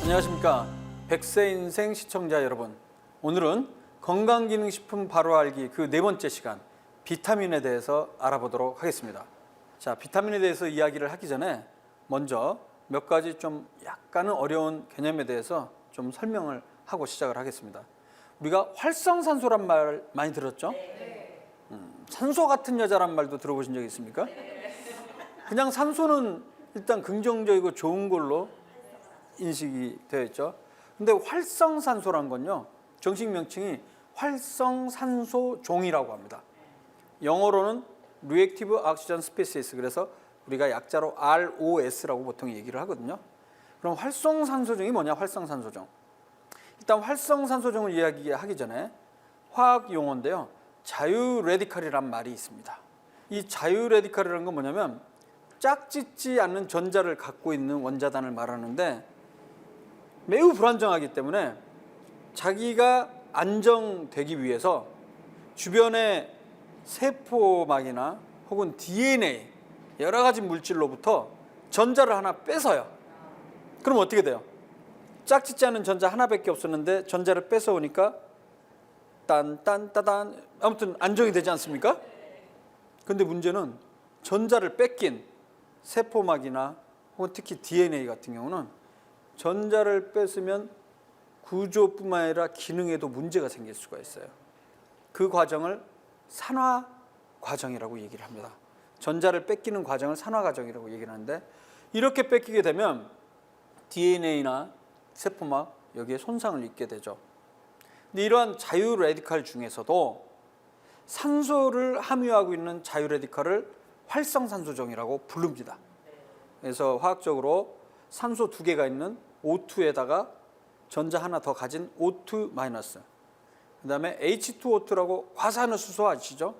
안녕하십니까. 100세 인생 시청자 여러분. 오늘은 건강기능식품 바로 알기 그 네 번째 시간 비타민에 대해서 알아보도록 하겠습니다. 자, 비타민에 대해서 이야기를 하기 전에 먼저 몇 가지 좀 약간은 어려운 개념에 대해서 좀 설명을 하고 시작을 하겠습니다. 우리가 활성산소란 말 많이 들었죠? 산소 같은 여자란 말도 들어보신 적 있습니까? 그냥 산소는 일단 긍정적이고 좋은 걸로 인식이 되어 있죠. 근데 활성산소란 건요, 정식 명칭이 활성산소종이라고 합니다. 영어로는 Reactive Oxygen Species, 그래서 우리가 약자로 ROS라고 보통 얘기를 하거든요. 그럼 활성산소종이 뭐냐? 활성산소종. 일단 활성산소종을 이야기하기 전에 화학 용어인데요, 자유레디칼이란 말이 있습니다. 이 자유레디칼이라는 건 뭐냐면 짝짓지 않는 전자를 갖고 있는 원자단을 말하는데 매우 불안정하기 때문에 자기가 안정되기 위해서 주변의 세포막이나 혹은 DNA 여러 가지 물질로부터 전자를 하나 뺏어요. 그럼 어떻게 돼요? 짝짓지 않은 전자 하나밖에 없었는데 전자를 뺏어오니까 딴딴따단 아무튼 안정이 되지 않습니까? 근데 문제는 전자를 뺏긴 세포막이나 혹은 특히 DNA 같은 경우는 전자를 뺏으면 구조뿐만 아니라 기능에도 문제가 생길 수가 있어요. 그 과정을 산화 과정이라고 얘기를 합니다. 전자를 뺏기는 과정을 산화 과정이라고 얘기를 하는데, 이렇게 뺏기게 되면 DNA나 세포막 여기에 손상을 입게 되죠. 근데 이러한 자유 레디칼 중에서도 산소를 함유하고 있는 자유 레디칼을 활성산소종이라고 부릅니다. 그래서 화학적으로 산소 두 개가 있는 O2에다가 전자 하나 더 가진 O2-, 그 다음에 H2O2라고 과산화수소 아시죠?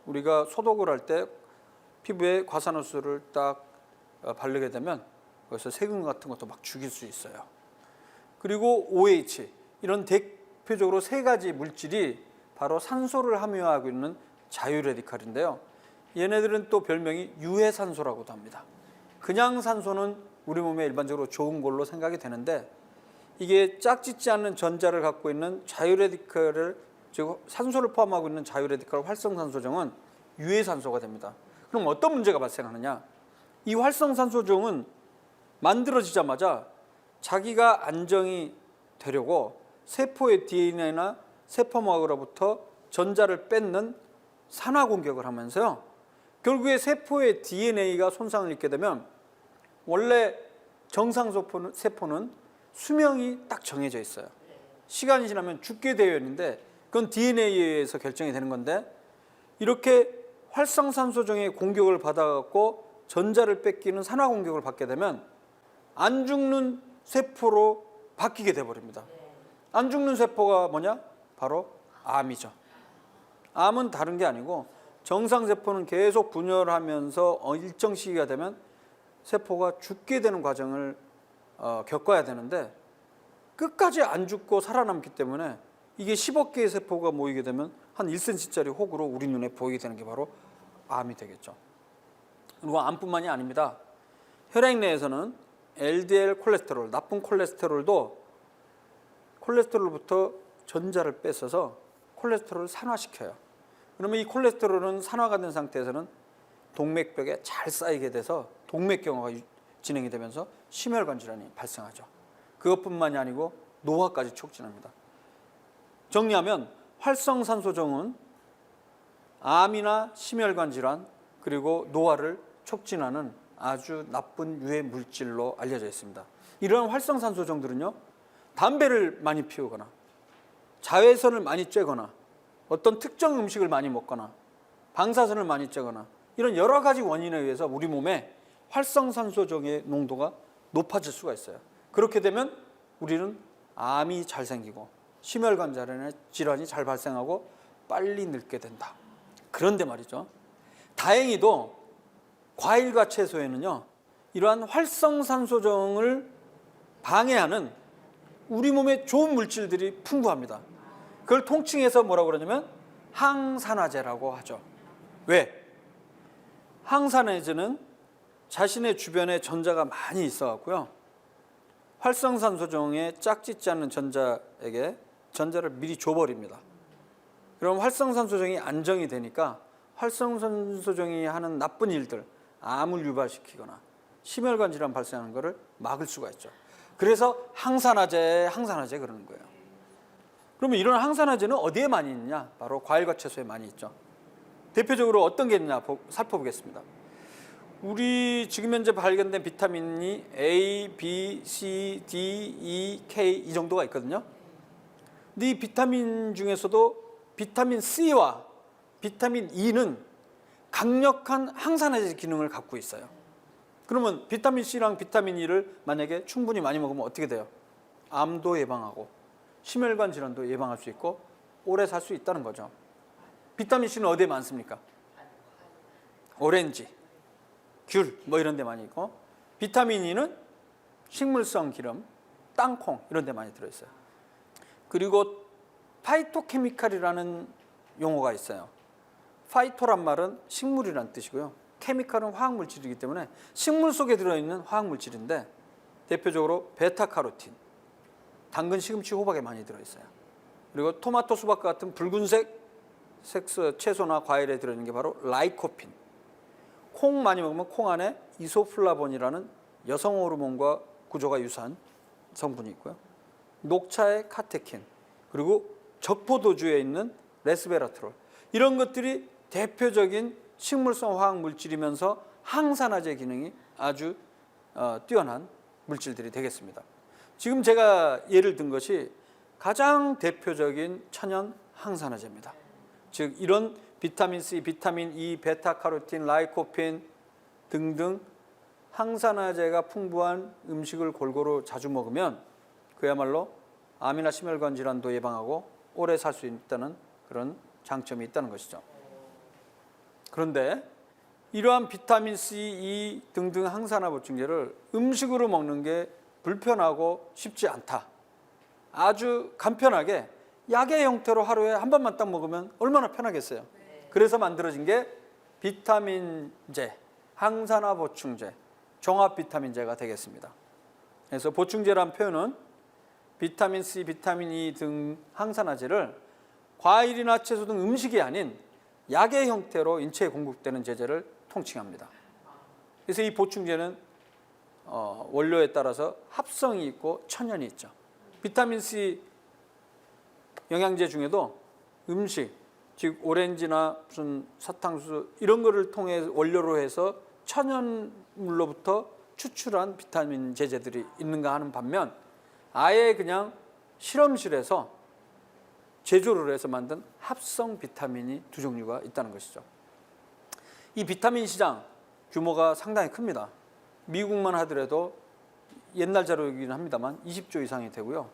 우리가 소독을 할 때 피부에 과산화수소를 딱 바르게 되면 거기서 세균 같은 것도 막 죽일 수 있어요. 그리고 OH, 이런 대표적으로 세 가지 물질이 바로 산소를 함유하고 있는 자유레디칼인데요. 얘네들은 또 별명이 유해산소라고도 합니다. 그냥 산소는 우리 몸에 일반적으로 좋은 걸로 생각이 되는데, 이게 짝짓지 않는 전자를 갖고 있는 자유레디칼을, 즉 산소를 포함하고 있는 자유레디칼 활성산소종은 유해산소가 됩니다. 그럼 어떤 문제가 발생하느냐? 이 활성산소종은 만들어지자마자 자기가 안정이 되려고 세포의 DNA나 세포막으로부터 전자를 뺏는 산화 공격을 하면서요, 결국에 세포의 DNA가 손상을 입게 되면 원래 정상 세포는 수명이 딱 정해져 있어요. 시간이 지나면 죽게 되어 있는데 그건 DNA에 의해서 결정이 되는 건데, 이렇게 활성산소종의 공격을 받아갖고 전자를 뺏기는 산화 공격을 받게 되면 안 죽는 세포로 바뀌게 돼버립니다. 안 죽는 세포가 뭐냐? 바로 암이죠. 암은 다른 게 아니고 정상세포는 계속 분열하면서 일정 시기가 되면 세포가 죽게 되는 과정을 겪어야 되는데 끝까지 안 죽고 살아남기 때문에 이게 10억 개의 세포가 모이게 되면 한 1cm짜리 혹으로 우리 눈에 보이게 되는 게 바로 암이 되겠죠. 그리고 암뿐만이 아닙니다. 혈액 내에서는 LDL 콜레스테롤, 나쁜 콜레스테롤도 콜레스테롤부터 전자를 뺏어서 콜레스테롤을 산화시켜요. 그러면 이 콜레스테롤은 산화가 된 상태에서는 동맥벽에 잘 쌓이게 돼서 동맥경화가 진행이 되면서 심혈관 질환이 발생하죠. 그것뿐만이 아니고 노화까지 촉진합니다. 정리하면 활성산소종은 암이나 심혈관 질환 그리고 노화를 촉진하는 아주 나쁜 유해 물질로 알려져 있습니다. 이러한 활성산소종들은요, 담배를 많이 피우거나 자외선을 많이 쬐거나 어떤 특정 음식을 많이 먹거나 방사선을 많이 쬐거나 이런 여러 가지 원인에 의해서 우리 몸에 활성산소종의 농도가 높아질 수가 있어요. 그렇게 되면 우리는 암이 잘 생기고 심혈관 질환이 잘 발생하고 빨리 늙게 된다. 그런데 말이죠, 다행히도 과일과 채소에는요, 이러한 활성산소종을 방해하는 우리 몸에 좋은 물질들이 풍부합니다. 그걸 통칭해서 뭐라고 그러냐면 항산화제라고 하죠. 왜? 항산화제는 자신의 주변에 전자가 많이 있어 갖고요, 활성산소종에 짝짓지 않는 전자에게 전자를 미리 줘버립니다. 그럼 활성산소종이 안정이 되니까 활성산소종이 하는 나쁜 일들, 암을 유발시키거나 심혈관 질환 발생하는 것을 막을 수가 있죠. 그래서 항산화제 그러는 거예요. 그러면 이런 항산화제는 어디에 많이 있냐? 바로 과일과 채소에 많이 있죠. 대표적으로 어떤 게 있냐 살펴보겠습니다. 우리 지금 현재 발견된 비타민이 A, B, C, D, E, K 이 정도가 있거든요. 근데 이 비타민 중에서도 비타민 C와 비타민 E는 강력한 항산화제 기능을 갖고 있어요. 그러면 비타민 C랑 비타민 E를 만약에 충분히 많이 먹으면 어떻게 돼요? 암도 예방하고 심혈관 질환도 예방할 수 있고 오래 살 수 있다는 거죠. 비타민 C는 어디에 많습니까? 오렌지, 귤 뭐 이런 데 많이 있고, 비타민 E는 식물성 기름, 땅콩 이런 데 많이 들어있어요. 그리고 파이토케미칼이라는 용어가 있어요. 파이토란 말은 식물이란 뜻이고요. 케미칼은 화학물질이기 때문에 식물 속에 들어있는 화학물질인데 대표적으로 베타카로틴, 당근, 시금치, 호박에 많이 들어있어요. 그리고 토마토, 수박 같은 붉은색 채소나 과일에 들어있는 게 바로 라이코핀. 콩 많이 먹으면 콩 안에 이소플라본이라는 여성 호르몬과 구조가 유사한 성분이 있고요. 녹차에 카테킨, 그리고 적포도주에 있는 레스베라트롤, 이런 것들이 대표적인 식물성 화학 물질이면서 항산화제 기능이 아주 뛰어난 물질들이 되겠습니다. 지금 제가 예를 든 것이 가장 대표적인 천연 항산화제입니다. 즉 이런 비타민 C, 비타민 E, 베타카로틴, 라이코펜 등등 항산화제가 풍부한 음식을 골고루 자주 먹으면 그야말로 암이나 심혈관 질환도 예방하고 오래 살 수 있다는 그런 장점이 있다는 것이죠. 그런데 이러한 비타민 C, E 등등 항산화 보충제를 음식으로 먹는 게 불편하고 쉽지 않다. 아주 간편하게 약의 형태로 하루에 한 번만 딱 먹으면 얼마나 편하겠어요. 그래서 만들어진 게 비타민제, 항산화 보충제, 종합 비타민제가 되겠습니다. 그래서 보충제란 표현은 비타민 C, 비타민 E 등 항산화제를 과일이나 채소 등 음식이 아닌 약의 형태로 인체에 공급되는 제제를 통칭합니다. 그래서 이 보충제는 원료에 따라서 합성이 있고 천연이 있죠. 비타민 C 영양제 중에도 음식, 즉 오렌지나 무슨 사탕수수 이런 거를 통해 원료로 해서 천연물로부터 추출한 비타민 제제들이 있는가 하는 반면 아예 그냥 실험실에서 제조를 해서 만든 합성 비타민이 두 종류가 있다는 것이죠. 이 비타민 시장 규모가 상당히 큽니다. 미국만 하더라도 옛날 자료이긴 합니다만 20조 이상이 되고요.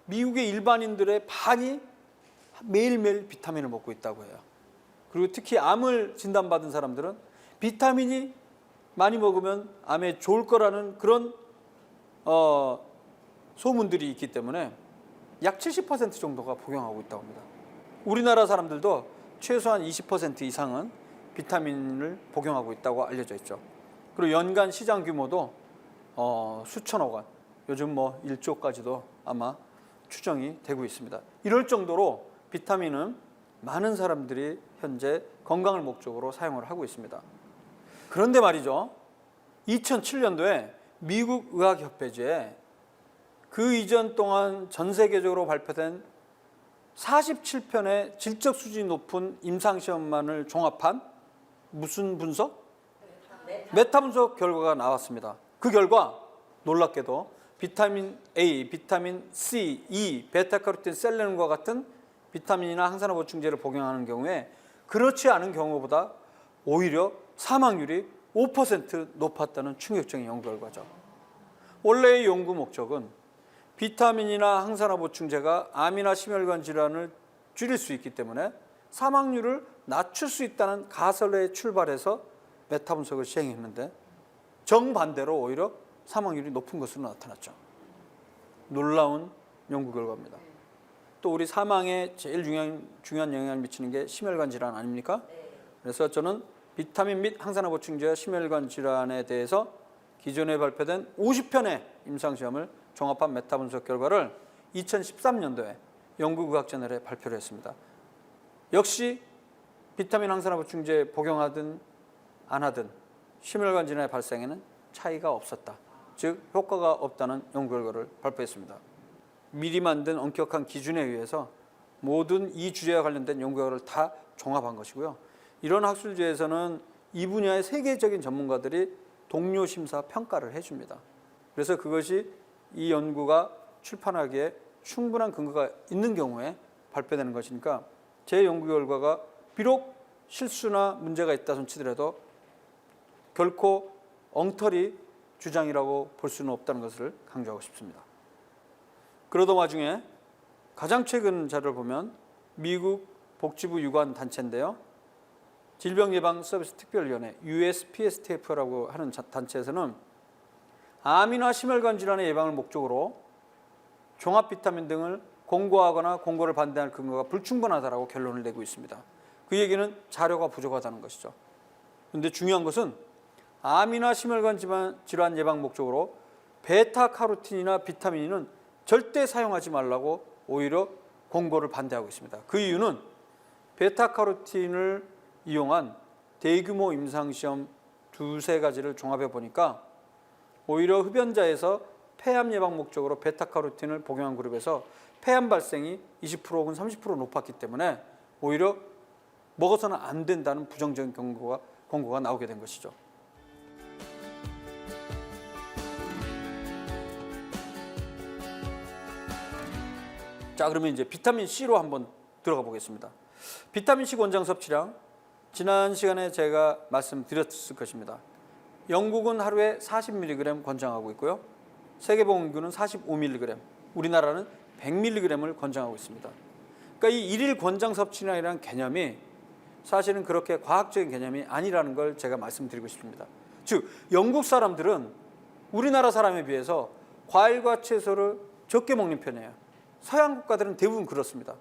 미국의 일반인들의 반이 매일매일 비타민을 먹고 있다고 해요. 그리고 특히 암을 진단받은 사람들은 비타민이 많이 먹으면 암에 좋을 거라는 그런 소문들이 있기 때문에 약 70% 정도가 복용하고 있다고 합니다. 우리나라 사람들도 최소한 20% 이상은 비타민을 복용하고 있다고 알려져 있죠. 그리고 연간 시장 규모도 수천억 원, 요즘 뭐 1조까지도 아마 추정이 되고 있습니다. 이럴 정도로 비타민은 많은 사람들이 현재 건강을 목적으로 사용을 하고 있습니다. 그런데 말이죠, 2007년도에 미국 의학협회지에 그 이전 동안 전 세계적으로 발표된 47편의 질적 수준이 높은 임상시험만을 종합한 무슨 분석? 메타 분석 결과가 나왔습니다. 그 결과 놀랍게도 비타민 A, 비타민 C, E, 베타카로틴, 셀레늄과 같은 비타민이나 항산화 보충제를 복용하는 경우에 그렇지 않은 경우보다 오히려 사망률이 5% 높았다는 충격적인 연구 결과죠. 원래의 연구 목적은 비타민이나 항산화 보충제가 암이나 심혈관 질환을 줄일 수 있기 때문에 사망률을 낮출 수 있다는 가설에 출발해서 메타 분석을 시행했는데 정반대로 오히려 사망률이 높은 것으로 나타났죠. 놀라운 연구 결과입니다. 또 우리 사망에 제일 중요한 영향을 미치는 게 심혈관 질환 아닙니까? 그래서 저는 비타민 및 항산화 보충제와 심혈관 질환에 대해서 기존에 발표된 50편의 임상시험을 종합한 메타 분석 결과를 2013년도에 영국의학저널에 발표를 했습니다. 역시 비타민 항산화 보충제 복용하든 안 하든 심혈관 질환의 발생에는 차이가 없었다. 즉 효과가 없다는 연구 결과를 발표했습니다. 미리 만든 엄격한 기준에 의해서 모든 이 주제와 관련된 연구 결과를 다 종합한 것이고요. 이런 학술지에서는 이 분야의 세계적인 전문가들이 동료 심사 평가를 해줍니다. 그래서 그것이 이 연구가 출판하기에 충분한 근거가 있는 경우에 발표되는 것이니까 제 연구 결과가 비록 실수나 문제가 있다 손치더라도 결코 엉터리 주장이라고 볼 수는 없다는 것을 강조하고 싶습니다. 그러던 와중에 가장 최근 자료를 보면 미국 복지부 유관 단체인데요. 질병예방서비스특별위원회 USPSTF라고 하는 단체에서는 암이나 심혈관 질환의 예방을 목적으로 종합 비타민 등을 공고하거나 공고를 반대할 근거가 불충분하다고 결론을 내고 있습니다. 그 얘기는 자료가 부족하다는 것이죠. 그런데 중요한 것은 암이나 심혈관 질환 예방 목적으로 베타카로틴이나 비타민은 절대 사용하지 말라고 오히려 공고를 반대하고 있습니다. 그 이유는 베타카로틴을 이용한 대규모 임상시험 두세 가지를 종합해 보니까 오히려 흡연자에서 폐암 예방 목적으로 베타카로틴을 복용한 그룹에서 폐암 발생이 20% 혹은 30% 높았기 때문에 오히려 먹어서는 안 된다는 부정적인 권고가 나오게 된 것이죠. 자, 그러면 이제 비타민 C로 한번 들어가 보겠습니다. 비타민 C 권장 섭취량 지난 시간에 제가 말씀드렸을 것입니다. 영국은 하루에 40mg 권장하고 있고요. 세계보건기구는 45mg, 우리나라는 100mg을 권장하고 있습니다. 그러니까 이 일일 권장 섭취량이라는 개념이 사실은 그렇게 과학적인 개념이 아니라는 걸 제가 말씀드리고 싶습니다. 즉, 영국 사람들은 우리나라 사람에 비해서 과일과 채소를 적게 먹는 편이에요. 서양 국가들은 대부분 그렇습니다.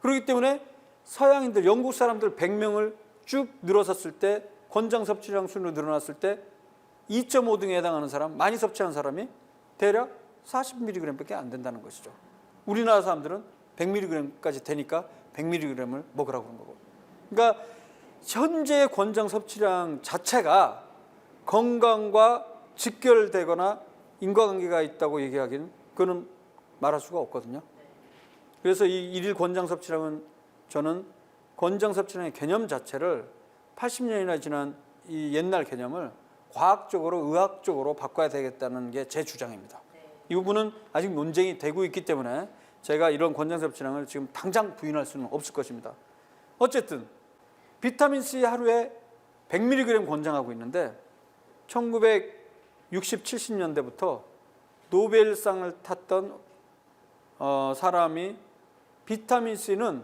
그렇기 때문에 서양인들, 영국 사람들 100명을 쭉 늘어섰을 때 권장 섭취량 순으로 늘어났을 때 2.5 등에 해당하는 사람, 많이 섭취하는 사람이 대략 40mg밖에 안 된다는 것이죠. 우리나라 사람들은 100mg까지 되니까 100mg을 먹으라고 하는 거고. 그러니까 현재 권장 섭취량 자체가 건강과 직결되거나 인과관계가 있다고 얘기하기는 그거는 말할 수가 없거든요. 그래서 이 일일 권장 섭취량은 저는 권장 섭취량의 개념 자체를 80년이나 지난 이 옛날 개념을 과학적으로 의학적으로 바꿔야 되겠다는 게 제 주장입니다. 이 부분은 아직 논쟁이 되고 있기 때문에 제가 이런 권장 섭취량을 지금 당장 부인할 수는 없을 것입니다. 어쨌든 비타민C 하루에 100mg 권장하고 있는데 1960, 70년대부터 노벨상을 탔던 사람이 비타민C는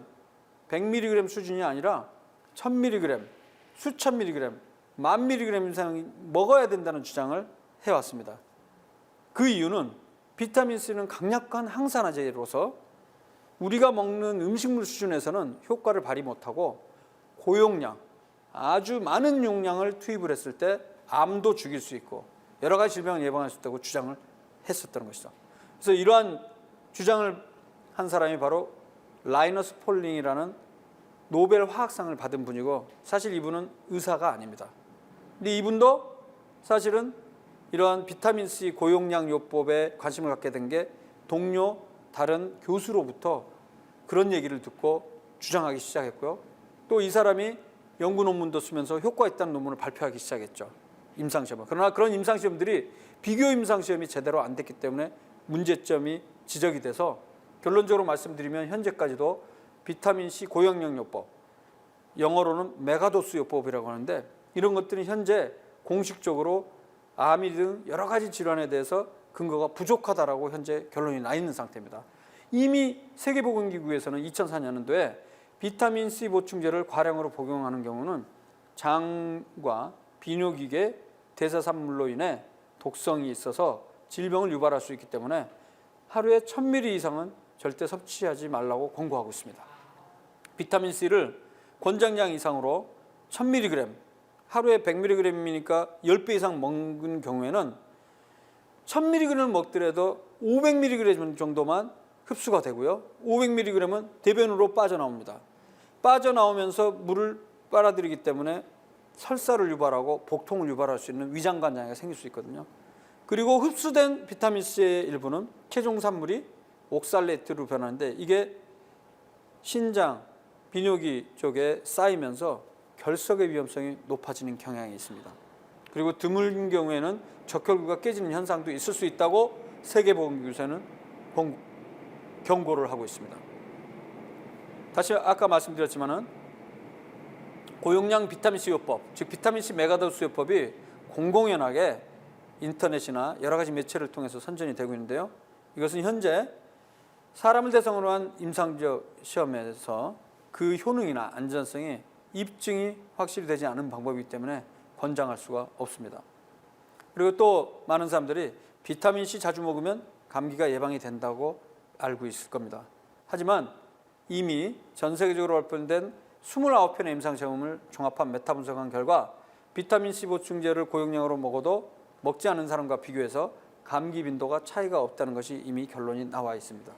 100mg 수준이 아니라 1000mg, 수천 mg, 10,000mg 이상 먹어야 된다는 주장을 해왔습니다. 그 이유는 비타민C는 강력한 항산화제로서 우리가 먹는 음식물 수준에서는 효과를 발휘 못하고 고용량, 아주 많은 용량을 투입을 했을 때 암도 죽일 수 있고 여러 가지 질병을 예방할 수 있다고 주장을 했었던 것이죠. 그래서 이러한 주장을 한 사람이 바로 라이너스 폴링이라는 노벨 화학상을 받은 분이고 사실 이분은 의사가 아닙니다. 근데 이분도 사실은 이러한 비타민C 고용량 요법에 관심을 갖게 된 게 동료 다른 교수로부터 그런 얘기를 듣고 주장하기 시작했고요. 또 이 사람이 연구 논문도 쓰면서 효과 있다는 논문을 발표하기 시작했죠. 임상시험을. 그러나 그런 임상시험들이 비교 임상시험이 제대로 안 됐기 때문에 문제점이 지적이 돼서 결론적으로 말씀드리면 현재까지도 비타민C 고용량 요법, 영어로는 메가도스 요법이라고 하는데 이런 것들은 현재 공식적으로 암이 등 여러 가지 질환에 대해서 근거가 부족하다라고 현재 결론이 나 있는 상태입니다. 이미 세계보건기구에서는 2004년도에 비타민C 보충제를 과량으로 복용하는 경우는 장과 비뇨기계 대사산물로 인해 독성이 있어서 질병을 유발할 수 있기 때문에 하루에 1000ml 이상은 절대 섭취하지 말라고 권고하고 있습니다. 비타민C를 권장량 이상으로 1000mg, 하루에 100mg이니까 10배 이상 먹은 경우에는 1000mg을 먹더라도 500mg 정도만 흡수가 되고요. 500mg은 대변으로 빠져나옵니다. 빠져나오면서 물을 빨아들이기 때문에 설사를 유발하고 복통을 유발할 수 있는 위장관 장애가 생길 수 있거든요. 그리고 흡수된 비타민C의 일부는 최종 산물이 옥살레이트로 변하는데 이게 신장, 비뇨기 쪽에 쌓이면서 결석의 위험성이 높아지는 경향이 있습니다. 그리고 드문 경우에는 적혈구가 깨지는 현상도 있을 수 있다고 세계보건기구에서는 경고를 하고 있습니다. 다시 아까 말씀드렸지만은 고용량 비타민C 요법, 즉 비타민C 메가도스 요법이 공공연하게 인터넷이나 여러 가지 매체를 통해서 선전이 되고 있는데요. 이것은 현재 사람을 대상으로 한 임상적 시험에서 그 효능이나 안전성이 입증이 확실히 되지 않은 방법이기 때문에 권장할 수가 없습니다. 그리고 또 많은 사람들이 비타민C 자주 먹으면 감기가 예방이 된다고 알고 있을 겁니다. 하지만 이미 전 세계적으로 발표된 29편의 임상시험을 종합한 메타 분석한 결과 비타민C 보충제를 고용량으로 먹어도 먹지 않은 사람과 비교해서 감기 빈도가 차이가 없다는 것이 이미 결론이 나와 있습니다.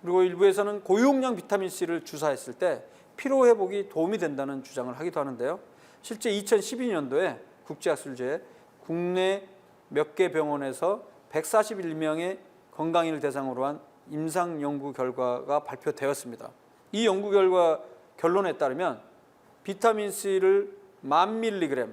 그리고 일부에서는 고용량 비타민C를 주사했을 때 피로 회복이 도움이 된다는 주장을 하기도 하는데요. 실제 2012년도에 국제학술지에 국내 몇 개 병원에서 141명의 건강인을 대상으로 한 임상 연구 결과가 발표되었습니다. 이 연구 결과 결론에 따르면 비타민C를 1000mg,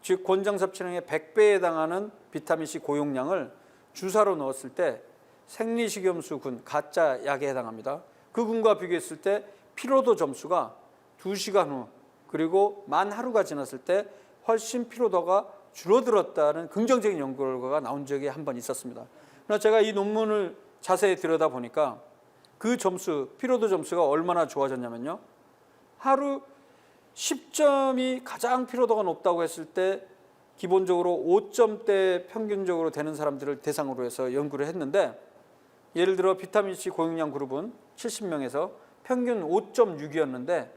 즉 권장 섭취량의 100배에 해당하는 비타민C 고용량을 주사로 넣었을 때 생리식염수 군, 가짜 약에 해당합니다. 그 군과 비교했을 때 피로도 점수가 2시간 후 그리고 만 하루가 지났을 때 훨씬 피로도가 줄어들었다는 긍정적인 연구 결과가 나온 적이 한 번 있었습니다. 그러나 제가 이 논문을 자세히 들여다보니까 그 점수, 피로도 점수가 얼마나 좋아졌냐면요. 하루 10점이 가장 피로도가 높다고 했을 때 기본적으로 5점대 평균적으로 되는 사람들을 대상으로 해서 연구를 했는데 예를 들어 비타민C 고용량 그룹은 70명에서 평균 5.6이었는데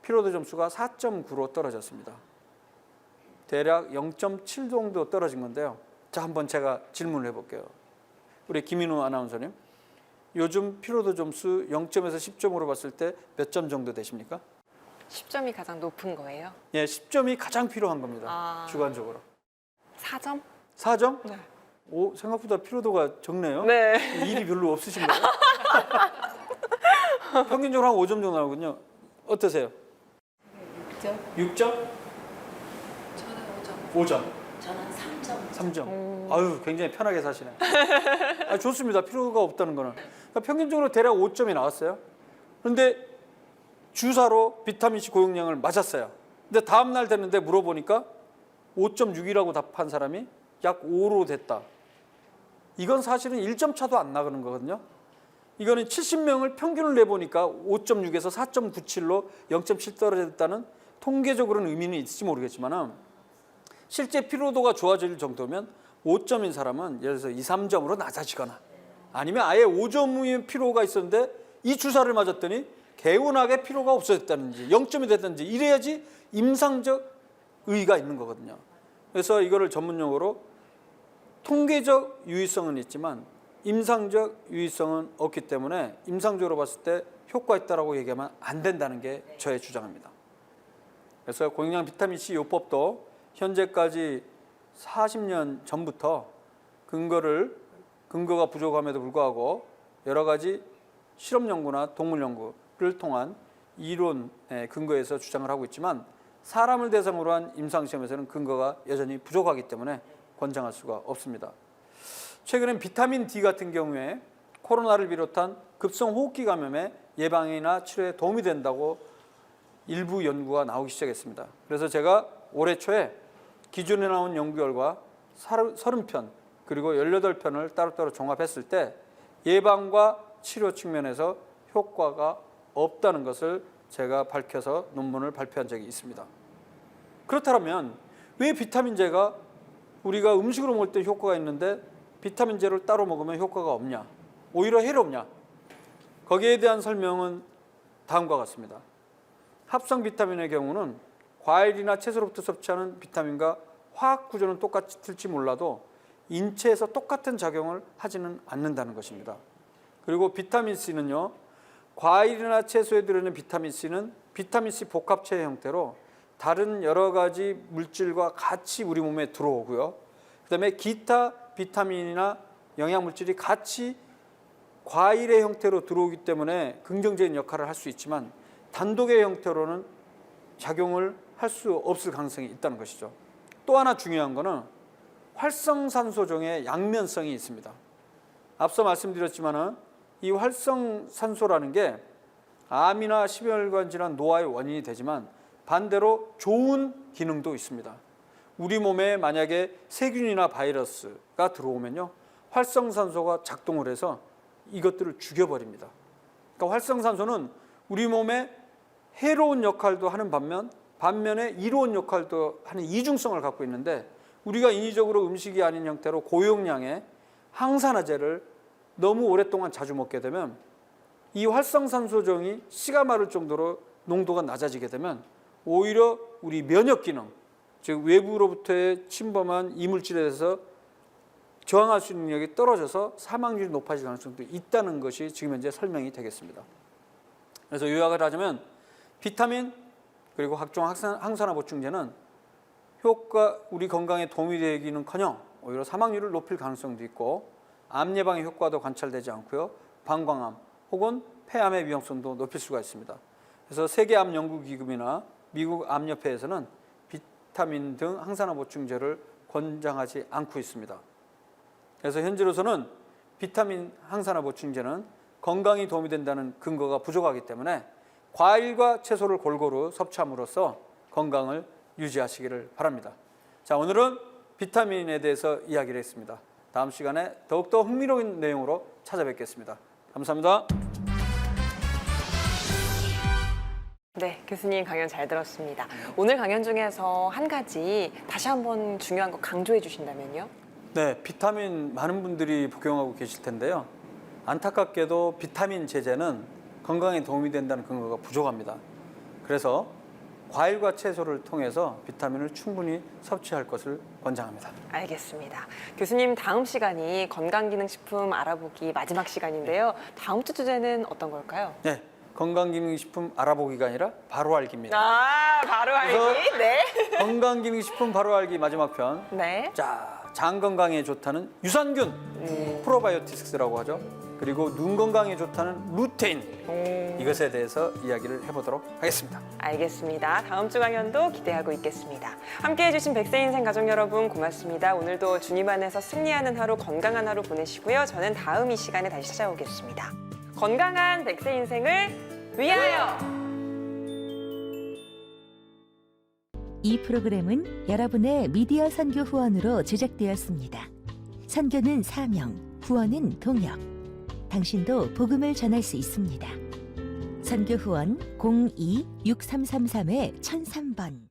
피로도 점수가 4.9로 떨어졌습니다. 대략 0.7 정도 떨어진 건데요. 자, 한번 제가 질문을 해볼게요. 우리 김인우 아나운서님, 요즘 피로도 점수 0점에서 10점으로 봤을 때 몇 점 정도 되십니까? 10점이 가장 높은 거예요? 예, 10점이 가장 필요한 겁니다. 주관적으로. 4점? 4점? 네. 오, 생각보다 피로도가 적네요. 네. 일이 별로 없으신가요? 평균적으로 한 5점 정도 나오거든요. 어떠세요? 6점? 6점? 저는 5점. 5점. 저는 3점. 3점. 아유, 굉장히 편하게 사시네. 아, 좋습니다. 필요가 없다는 거는. 그러니까 평균적으로 대략 5점이 나왔어요. 그런데 주사로 비타민C 고용량을 맞았어요. 근데 다음 날 됐는데 물어보니까 5.6이라고 답한 사람이 약 5로 됐다. 이건 사실은 1점 차도 안 나가는 거거든요. 이거는 70명을 평균을 내보니까 5.6에서 4.97로 0.7 떨어졌다는 통계적으로는 의미는 있을지 모르겠지만 실제 피로도가 좋아질 정도면 5점인 사람은 예를 들어서 2, 3점으로 낮아지거나 아니면 아예 5점의 피로가 있었는데 이 주사를 맞았더니 개운하게 피로가 없어졌다든지 0점이 됐든지 이래야지 임상적 의의가 있는 거거든요. 그래서 이거를 전문용어로 통계적 유의성은 있지만 임상적 유의성은 없기 때문에 임상적으로 봤을 때 효과 있다라고 얘기하면 안 된다는 게 저의 주장입니다. 그래서 고용량 비타민C 요법도 현재까지 40년 전부터 근거가 부족함에도 불구하고 여러 가지 실험 연구나 동물 연구를 통한 이론에 근거해서 주장을 하고 있지만 사람을 대상으로 한 임상시험에서는 근거가 여전히 부족하기 때문에 권장할 수가 없습니다. 최근엔 비타민 D 같은 경우에 코로나를 비롯한 급성 호흡기 감염의 예방이나 치료에 도움이 된다고 일부 연구가 나오기 시작했습니다. 그래서 제가 올해 초에 기존에 나온 연구 결과 30편 그리고 18편을 따로따로 종합했을 때 예방과 치료 측면에서 효과가 없다는 것을 제가 밝혀서 논문을 발표한 적이 있습니다. 그렇다면 왜 비타민제가 우리가 음식으로 먹을 때 효과가 있는데 비타민제를 따로 먹으면 효과가 없냐? 오히려 해롭냐? 거기에 대한 설명은 다음과 같습니다. 합성 비타민의 경우는 과일이나 채소로부터 섭취하는 비타민과 화학 구조는 똑같을지 몰라도 인체에서 똑같은 작용을 하지는 않는다는 것입니다. 그리고 비타민 C는요, 과일이나 채소에 들어있는 비타민 C는 비타민 C 복합체의 형태로 다른 여러 가지 물질과 같이 우리 몸에 들어오고요. 그다음에 기타 비타민이나 영양물질이 같이 과일의 형태로 들어오기 때문에 긍정적인 역할을 할 수 있지만 단독의 형태로는 작용을 할 수 없을 가능성이 있다는 것이죠. 또 하나 중요한 거는 활성산소종의 양면성이 있습니다. 앞서 말씀드렸지만은 이 활성산소라는 게 암이나 심혈관 질환, 노화의 원인이 되지만 반대로 좋은 기능도 있습니다. 우리 몸에 만약에 세균이나 바이러스가 들어오면요, 활성산소가 작동을 해서 이것들을 죽여버립니다. 그러니까 활성산소는 우리 몸에 해로운 역할도 하는 반면에 이로운 역할도 하는 이중성을 갖고 있는데, 우리가 인위적으로 음식이 아닌 형태로 고용량의 항산화제를 너무 오랫동안 자주 먹게 되면 이 활성산소종이 씨가 마를 정도로 농도가 낮아지게 되면 오히려 우리 면역 기능, 즉 외부로부터의 침범한 이물질에 대해서 저항할 수 있는 능력이 떨어져서 사망률이 높아질 가능성도 있다는 것이 지금 현재 설명이 되겠습니다. 그래서 요약을 하자면 비타민 그리고 각종 항산화 보충제는 우리 건강에 도움이 되기는커녕 오히려 사망률을 높일 가능성도 있고 암 예방의 효과도 관찰되지 않고요, 방광암 혹은 폐암의 위험성도 높일 수가 있습니다. 그래서 세계암연구기금이나 미국 암협회에서는 비타민 등 항산화 보충제를 권장하지 않고 있습니다. 그래서 현재로서는 비타민 항산화 보충제는 건강에 도움이 된다는 근거가 부족하기 때문에 과일과 채소를 골고루 섭취함으로써 건강을 유지하시기를 바랍니다. 자, 오늘은 비타민에 대해서 이야기를 했습니다. 다음 시간에 더욱더 흥미로운 내용으로 찾아뵙겠습니다. 감사합니다. 네, 교수님 강연 잘 들었습니다. 오늘 강연 중에서 한 가지 다시 한번 중요한 거 강조해 주신다면요? 네, 비타민 많은 분들이 복용하고 계실 텐데요. 안타깝게도 비타민 제제는 건강에 도움이 된다는 근거가 부족합니다. 그래서 과일과 채소를 통해서 비타민을 충분히 섭취할 것을 권장합니다. 알겠습니다. 교수님, 다음 시간이 건강기능식품 알아보기 마지막 시간인데요. 다음 주 주제는 어떤 걸까요? 네, 건강기능식품 알아보기가 아니라 바로 알기입니다. 아, 바로 알기. 네. 건강기능식품 바로 알기 마지막 편. 네. 자, 장 건강에 좋다는 유산균, 프로바이오틱스라고 하죠. 그리고 눈 건강에 좋다는 루테인, 이것에 대해서 이야기를 해보도록 하겠습니다. 알겠습니다. 다음 주 강연도 기대하고 있겠습니다. 함께해 주신 백세인생 가족 여러분 고맙습니다. 오늘도 주님 안에서 승리하는 하루, 건강한 하루 보내시고요. 저는 다음 이 시간에 다시 찾아오겠습니다. 건강한 백세인생을 위하여! 이 프로그램은 여러분의 미디어 선교 후원으로 제작되었습니다. 선교는 사명, 후원은 동역. 당신도 복음을 전할 수 있습니다. 선교 후원 02-6333-1003번